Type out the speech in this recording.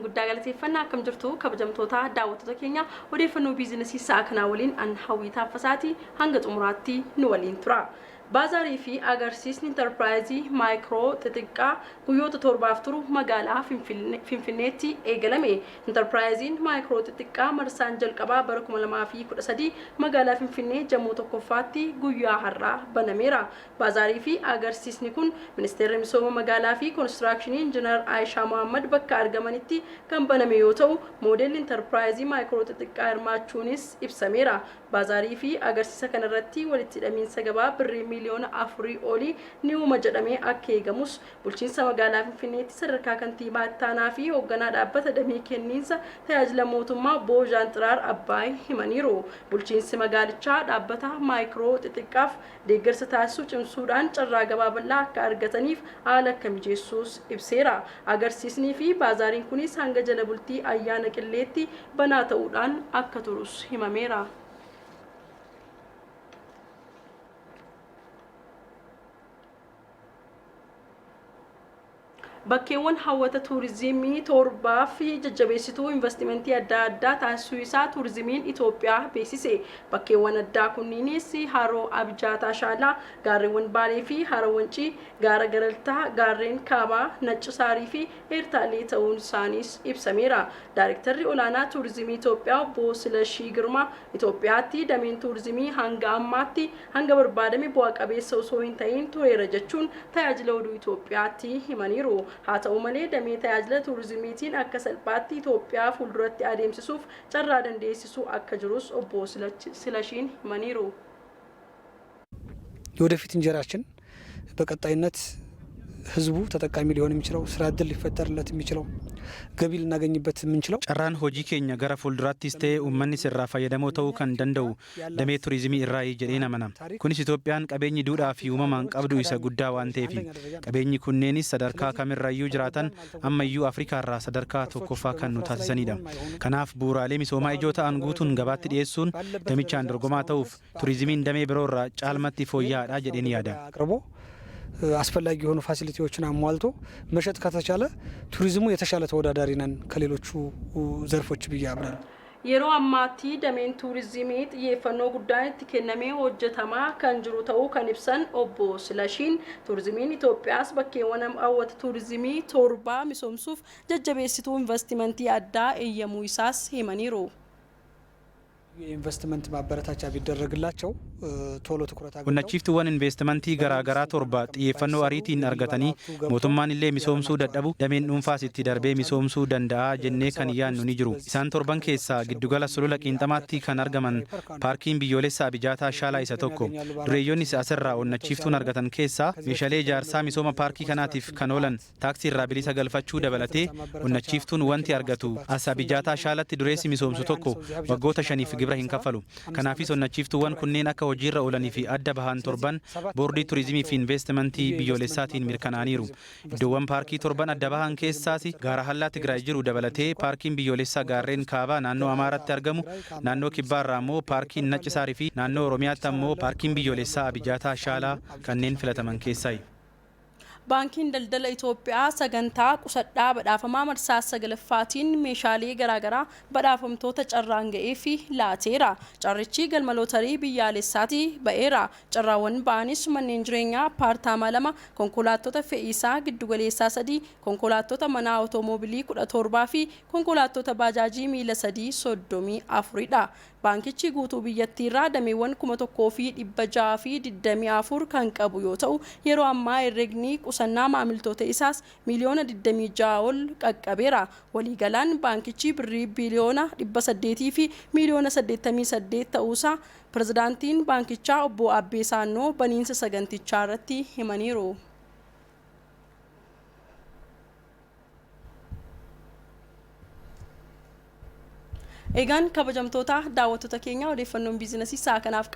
guddaa galateeffannaa akkam jirtu kabajamtoota daawwattoota keenya odeeffannoo biizinasii isaa kanaa waliin an hawwii taaffasaati hanga xumuraatti nu waliin tura. Baazarii fi agarsiisni intarpiraayizii maayikiroo xixiqqaa guyyoota torbaaf turu magaalaa Finfinneetti eegalame. Intarpiraayiziin maayikiroo xixiqqaa marsaan jalqabaa bara 2013 magaalaa Finfinnee Jamoo tokkoffaatti guyyaa har'aa banameera. Baazarii fi agarsiisni kun ministeerri misooma magaalaa fi konistiraakshanii injiinar Aayishaa Mohaammed bakka argamanitti kan baname yoo ta'u, moodelli intarpiraayizii maayikiroo xixiqqaa hirmaachuunis ibsameera. Baazarii fi agarsiisa kanarratti walitti hidhamiinsa gabaa birrii miliyoona 4 olii ni uuma jedhamee akka eegamus bulchiinsa magaalaa Finfinneetti sadarkaa kantiibaa ittaanaa fi hoogganaa dhaabbata damee kenniinsa tajaajila mootummaa Boojaan Xiraar Abbaay himaniiru. Bulchiinsi magaalichaa dhaabbata maayikiroo xixiqqaaf deeggarsa taasisuu cimsuudhaan carraa gabaa bal'aa akka argataniif haala akka mijeessuus ibseera. Agarsiisnii fi baazaariin kunis hanga jala bultii ayyaana qilleetti banaa ta'uudhaan akka turus himameera. Bakkeewwan hawwata tuurizimii torbaa fi jajjabeessituu investimentii adda addaa taasisuu isaa tuurizimiin Itoophiyaa beeksise. Bakkeewwan addaa kunniinis haroo Abijaataa Shaalaa, gaarreewwan Baalee fi Haroo Wancii, gaara Garaltaa, gaarreen Kaabaa, Naccisaarii fi Eertaalee ta'uun isaaniis ibsameera. Daayirektarri olaanaa tuurizimii Itoophiyaa obbo Silashii Girmaa Itoophiyaatti dameen tuurizimii hanga ammaatti hanga barbaadame bu'aa qabeessa osoo hin ta'in tureera jechuun tajaajila oduu Itoophiyaatti himaniiru. Haa ta'u malee damee tajaajila tuurizimiitiin akka salphaatti Itoophiyaa fuulduratti adeemsisuuf carraa dandeessisuu akka jirus obbo Silashiin himaniiru. የወደፊት እንጀራችን በቀጣይነት ህዝቡ ተጠቃሚ ሊሆን የሚችለው ስራ እድል ሊፈጠርለት የሚችለው ገቢ ልናገኝበት የምንችለው ጨራን ሆጂ ኬኛ ገራ ፉልዱራቲስ ተኤ ኡመኒ ሲራ ፈየደሞ ተው ከን ደንደው ደሜ ቱሪዝሚ ኢራይ ጀዴና መናም ኩኒስ ኢትዮጵያን ቀቤኝ ዱዳ ፊ ኡመማን ቀብዱ ኢሰ ጉዳ ዋን ቴፊ ቀቤኝ ኩኔኒስ ሰደርካ ከሚራዩ ጅራተን አመዩ አፍሪካ ራ ሰደርካ ቶኮፋ ከኑ ታሲሰኒዳ ከናፍ ቡራሌ ሚሶማ ኢጆታ አንጉቱን ገባት ዲኤሱን ደሚቻን ድርጎማ ተውፍ ቱሪዝሚን ደሜ ብሮራ ጫልመቲ ፎያዳ ጀዴን ያዳ አቅርቦ አስፈላጊ የሆኑ ፋሲሊቲዎችን አሟልቶ መሸጥ ከተቻለ ቱሪዝሙ የተሻለ ተወዳዳሪ ነን ከሌሎቹ ዘርፎች ብዬ አምናለሁ። Yeroo ammaatti dameen tuurizimii xiyyeeffannoo guddaan itti kennamee hojjetamaa kan jiru ta'uu kan ibsan obbo Silashiin tuurizimiin Itoophiyaas bakkeewwan hawwata tuurizimii torbaa misoomsuuf jajjabeessituu investimentii addaa eeyyamuu isaas himaniiru. የኢንቨስትመንት ማበረታቻ ቢደረግላቸው ቶሎ ትኩረት አግኝተው ወነቺፍቱዋን ኢንቨስትመንቲ ገራገራ ቶርባ ጥየፈኖ አሪቲን አርገተኒ ሞቱማን ኢሌ ሚሶምሱ ደደቡ ደሜን ዱንፋስ ኢtti darbee misoomsuu danda'a jennee kan yaannu ni jiru. Isaan torban keessaa giddugala sulula qiinxamaatti kan argaman paarkiin biyyoolessaa Abijaataa Shaalaa isa tokko. Dureeyyoonnis asirraa onnachiiftuun argatan keessaa meeshaalee ijaarsaa misooma paarkii kanaatiif kan oolan taaksii irraa bilisa galfachuu dabalatee onnachiiftuun wanti argatu as Abijaataa Shaalaatti dureessi misoomsu tokko waggoota 5 gibra hin kaffalu. Kanaafis onnachiiftuuwwan kunneen akka hojiirra oolanii fi adda bahan torban boordii tuurizimii fi investimentii biyyoolessaatiin mirkanaaniiru. Iddoowwan paarkii torban adda bahan keessaas gaara hallaa Tigraay jiru dabalatee paarkiin biyyoolessaa gaarreen Kaabaa naannoo Amaaraatti argamu, naannoo Kibbaarraa immoo paarkiin Naccisaarii fi naannoo Oromiyaatti ammoo paarkiin biyyoolessaa Abijaataa Shaalaa kanneen filataman keessaayi. Baankiin daldala Itoophiyaa sagantaa qusadhaa badhaafamaa marsaa sagalaffaatiin meeshaalee garaagaraa badhaafamtoota carraan ga'ee fi laateera. Carrichi galma lootarii biyyaalessaatti ba'eera. Carraawwan ba'anis manneen jireenyaa paartaamaa 2, konkolaattota fe'iisaa giddugaleessaa 3, konkolaattota manaa awutoomobilii 17 fi konkolaattota baajaajii miila 3 34dha. Baankichi guutuu biyyattiirraa dameewwan 1,624 kan qabu yoo ta'u yeroo ammaa herregni qusannaa maamiltoota isaas miliyoona 26 ol qaqqabeera. Waliigalaan baankichi birrii biliyoona 800 fi miliyoona 88 ta'uusaa pirezidaantiin baankichaa obbo Abbee Saannoo baniinsa sagantichaa irratti himaniiru. Egaan kabajamtoota daawwattoota keenya odeeffannoon biizinasii isaa kanaaf